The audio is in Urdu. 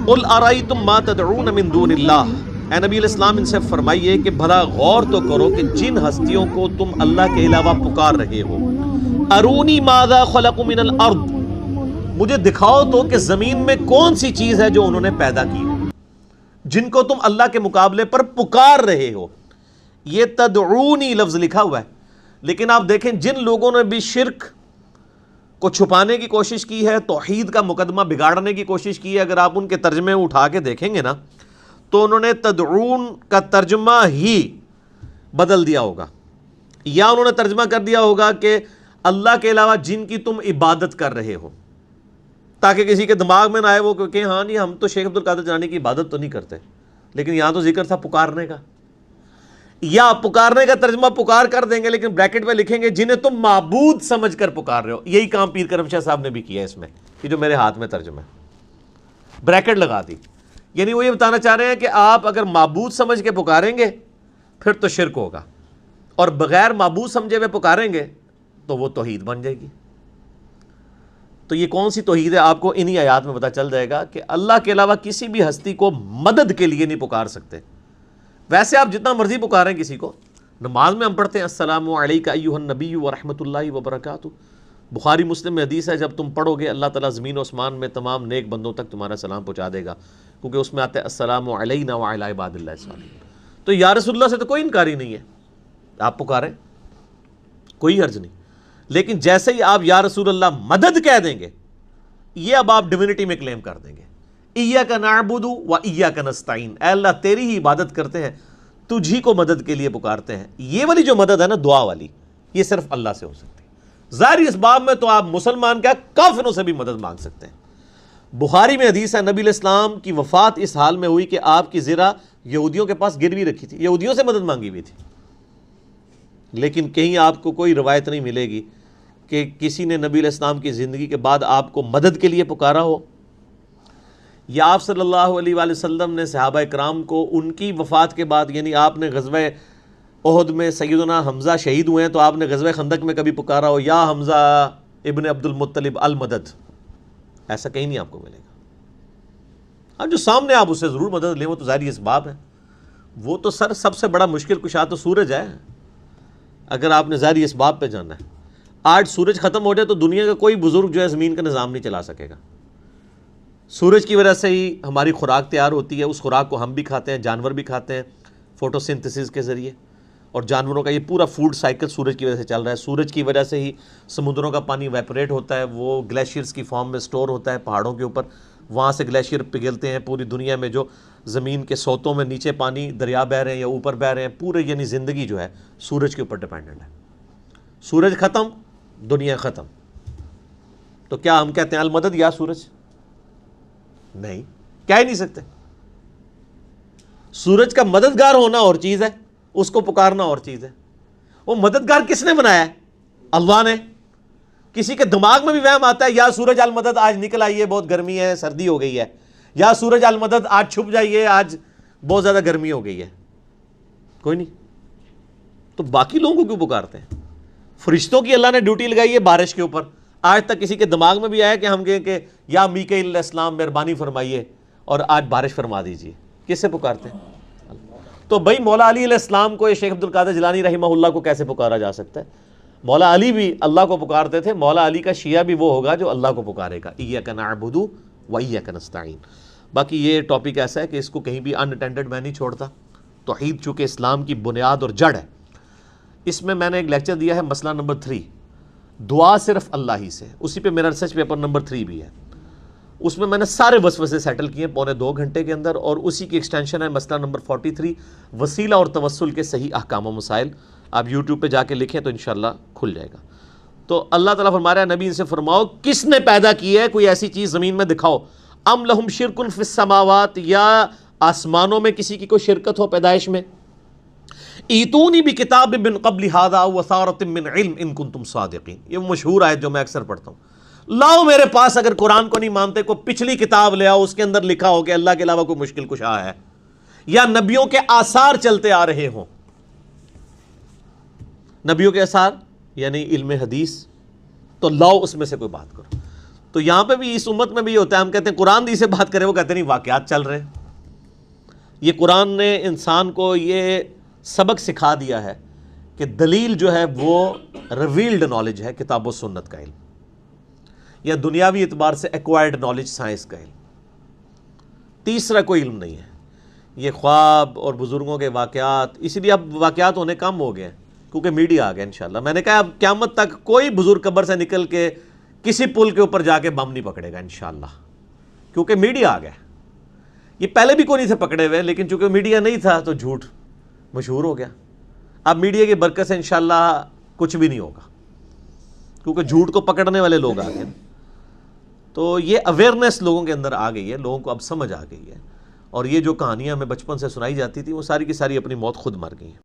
قل ارایتم ما تدعون من دون اللہ، اے نبی علیہ السلام ان سے فرمائیے کہ بھلا غور تو کرو کہ جن ہستیوں کو تم اللہ کے علاوہ پکار رہے ہو، ارونی ماذا خلقوا من الارض، مجھے دکھاؤ تو کہ زمین میں کون سی چیز ہے جو انہوں نے پیدا کی ہے، جن کو تم اللہ کے مقابلے پر پکار رہے ہو۔ یہ تدعونی لفظ لکھا ہوا ہے، لیکن آپ دیکھیں جن لوگوں نے بھی شرک کو چھپانے کی کوشش کی ہے، توحید کا مقدمہ بگاڑنے کی کوشش کی ہے، اگر آپ ان کے ترجمے اٹھا کے دیکھیں گے نا تو انہوں نے تدعون کا ترجمہ ہی بدل دیا ہوگا، یا انہوں نے ترجمہ کر دیا ہوگا کہ اللہ کے علاوہ جن کی تم عبادت کر رہے ہو، تاکہ کسی کے دماغ میں نہ آئے وہ کہ ہاں جی ہم تو شیخ عبد القادر جیلانی کی عبادت تو نہیں کرتے، لیکن یہاں تو ذکر تھا پکارنے کا۔ یا پکارنے کا ترجمہ پکار کر دیں گے لیکن بریکٹ میں لکھیں گے جنہیں تم معبود سمجھ کر پکار رہے ہو۔ یہی کام پیر کرم شاہ صاحب نے بھی کیا ہے اس میں، یہ جو میرے ہاتھ میں ترجمہ ہے، بریکٹ لگا دی، یعنی وہ یہ بتانا چاہ رہے ہیں کہ آپ اگر معبود سمجھ کے پکاریں گے پھر تو شرک ہوگا، اور بغیر معبود سمجھے ہوئے پکاریں گے تو وہ توحید بن جائے گی۔ تو یہ کون سی توحید ہے آپ کو انہی آیات میں پتہ چل جائے گا کہ اللہ کے علاوہ کسی بھی ہستی کو مدد کے لیے نہیں پکار سکتے۔ ویسے آپ جتنا مرضی پکاریں کسی کو، نماز میں ہم پڑھتے ہیں السلام علیک ایھا النبی ورحمۃ اللہ وبرکاتہ، بخاری مسلم میں حدیث ہے جب تم پڑھو گے اللہ تعالیٰ زمین و آسمان میں تمام نیک بندوں تک تمہارا سلام پہنچا دے گا، کیونکہ اس میں آتا ہے السلام علینا وعلی عباد اللہ الصالحین۔ تو یا رسول اللہ سے تو کوئی انکاری نہیں ہے، آپ پکاریں کوئی حرج نہیں، لیکن جیسے ہی آپ یا رسول اللہ مدد کہہ دیں گے، یہ اب آپ ڈیوینٹی میں کلیم کر دیں گے، ایاک نعبد و ایاک نستعین، اے اللہ تیری ہی عبادت کرتے ہیں، تجھ ہی کو مدد کے لیے پکارتے ہیں۔ یہ والی جو مدد ہے نا دعا والی، یہ صرف اللہ سے ہو سکتی ہے۔ ظاہری اسباب میں تو آپ مسلمان کیا کافروں سے بھی مدد مانگ سکتے ہیں۔ بخاری میں حدیث ہے نبی علیہ السلام کی وفات اس حال میں ہوئی کہ آپ کی زرہ یہودیوں کے پاس گروی رکھی تھی، یہودیوں سے مدد مانگی ہوئی تھی، لیکن کہیں آپ کو کوئی روایت نہیں ملے گی کہ کسی نے نبی علیہ السلام کی زندگی کے بعد آپ کو مدد کے لیے پکارا ہو، یا آپ صلی اللہ علیہ وآلہ وسلم نے صحابہ کرام کو ان کی وفات کے بعد، یعنی آپ نے غزوہ احد میں سیدنا حمزہ شہید ہوئے ہیں تو آپ نے غزوہ خندق میں کبھی پکارا ہو یا حمزہ ابن عبد المطلب المدد، ایسا کہیں نہیں آپ کو ملے گا۔ اب جو سامنے آپ اس سے ضرور مدد لیں وہ تو ظاہری اسباب ہے، وہ تو سب سے بڑا مشکل کشا تو سورج ہے، اگر آپ نے ظاہری اسباب پہ جانا ہے۔ آج سورج ختم ہو جائے تو دنیا کا کوئی بزرگ جو ہے زمین کا نظام نہیں چلا سکے گا۔ سورج کی وجہ سے ہی ہماری خوراک تیار ہوتی ہے، اس خوراک کو ہم بھی کھاتے ہیں، جانور بھی کھاتے ہیں فوٹو سنتھسس کے ذریعے، اور جانوروں کا یہ پورا فوڈ سائیکل سورج کی وجہ سے چل رہا ہے۔ سورج کی وجہ سے ہی سمندروں کا پانی ویپوریٹ ہوتا ہے، وہ گلیشیئرز کی فارم میں سٹور ہوتا ہے پہاڑوں کے اوپر، وہاں سے گلیشیئر پگھلتے ہیں۔ پوری دنیا میں جو زمین کے سوتوں میں نیچے پانی دریا بہہ رہے ہیں یا اوپر بہہ رہے ہیں، پورے یعنی زندگی جو ہے سورج کے اوپر ڈیپینڈنٹ ہے۔ سورج ختم دنیا ختم، تو کیا ہم کہتے ہیں المدد یا سورج؟ نہیں، کہہ ہی نہیں سکتے۔ سورج کا مددگار ہونا اور چیز ہے، اس کو پکارنا اور چیز ہے۔ وہ مددگار کس نے بنایا ہے؟ اللہ نے۔ کسی کے دماغ میں بھی وہم آتا ہے یا سورج المدد آج نکل آئیے بہت گرمی ہے سردی ہو گئی ہے، یا سورج المدد آج چھپ جائیے آج بہت زیادہ گرمی ہو گئی ہے، کوئی نہیں۔ تو باقی لوگوں کو کیوں پکارتے ہیں؟ فرشتوں کی اللہ نے ڈیوٹی لگائی ہے بارش کے اوپر، آج تک کسی کے دماغ میں بھی آیا کہ ہم کہیں کہ یا میکائیل علیہ السلام مہربانی فرمائیے اور آج بارش فرما دیجیے؟ کس سے پکارتے ہیں؟ تو بھائی مولا علی علیہ السلام کو، یہ شیخ عبد القادر جیلانی رحمہ اللہ کو کیسے پکارا جا سکتا ہے؟ مولا علی بھی اللہ کو پکارتے تھے، مولا علی کا شیعہ بھی وہ ہوگا جو اللہ کو پکارے گا، ایاک نعبد و ایاک نستعین۔ باقی یہ ٹاپک ایسا ہے کہ اس کو کہیں بھی ان اٹینڈڈ میں نہیں چھوڑتا۔ توحید چونکہ اسلام کی بنیاد اور جڑ ہے۔ اس میں نے ایک لیکچر دیا ہے مسئلہ نمبر 3، دعا صرف اللہ ہی سے، اسی پہ میرا ریسرچ پیپر نمبر 3 بھی ہے، اس میں نے سارے وسوسے سیٹل کیے پونے 2 گھنٹے کے اندر، اور اسی کی ایکسٹینشن ہے مسئلہ نمبر 43، وسیلہ اور توسل کے صحیح احکام و مسائل۔ آپ یوٹیوب پہ جا کے لکھیں تو انشاءاللہ کھل جائے گا۔ تو اللہ تعالیٰ فرما رہا ہے نبی ان سے فرماؤ کس نے پیدا کی ہے کوئی ایسی چیز زمین میں دکھاؤ، ام لہم شرک فی السماوات، یا آسمانوں میں کسی کی کوئی شرکت ہو پیدائش میں، ایتونی بکتاب من قبل ھذا وثارۃ من علم ان کنتم صادقین، یہ مشہور آیت جو میں اکثر پڑھتا ہوں، لاؤ میرے پاس، اگر قرآن کو نہیں مانتے کو پچھلی کتاب لے آؤ، اس کے اندر لکھا ہو کہ اللہ کے علاوہ کوئی مشکل کشا ہے، یا نبیوں کے آثار چلتے آ رہے ہوں۔ نبیوں کے آثار یعنی علم حدیث، تو لاؤ اس میں سے کوئی بات کرو۔ تو یہاں پہ بھی اس امت میں بھی یہ ہوتا ہے، ہم کہتے ہیں قرآن دی سے بات کریں، وہ کہتے ہیں نہیں واقعات چل رہے ہیں۔ یہ قرآن نے انسان کو یہ سبق سکھا دیا ہے کہ دلیل جو ہے وہ ریویلڈ نالج ہے، کتاب و سنت کا علم، یا دنیاوی اعتبار سے ایکوائرڈ نالج، سائنس کا علم، تیسرا کوئی علم نہیں ہے۔ یہ خواب اور بزرگوں کے واقعات، اسی لیے اب واقعات ہونے کم ہو گئے ہیں کیونکہ میڈیا آ گیا انشاءاللہ۔ میں نے کہا اب قیامت تک کوئی بزرگ قبر سے نکل کے کسی پل کے اوپر جا کے بم نہیں پکڑے گا انشاءاللہ، کیونکہ میڈیا آ گیا۔ یہ پہلے بھی کوئی نہیں تھے پکڑے ہوئے، لیکن چونکہ میڈیا نہیں تھا تو جھوٹ مشہور ہو گیا۔ اب میڈیا کی برکت سے انشاءاللہ کچھ بھی نہیں ہوگا، کیونکہ جھوٹ کو پکڑنے والے لوگ آ گئے۔ تو یہ اویئرنیس لوگوں کے اندر آ گئی ہے، لوگوں کو اب سمجھ آ گئی ہے، اور یہ جو کہانیاں ہمیں بچپن سے سنائی جاتی تھی وہ ساری کی ساری اپنی موت خود مر گئی ہیں۔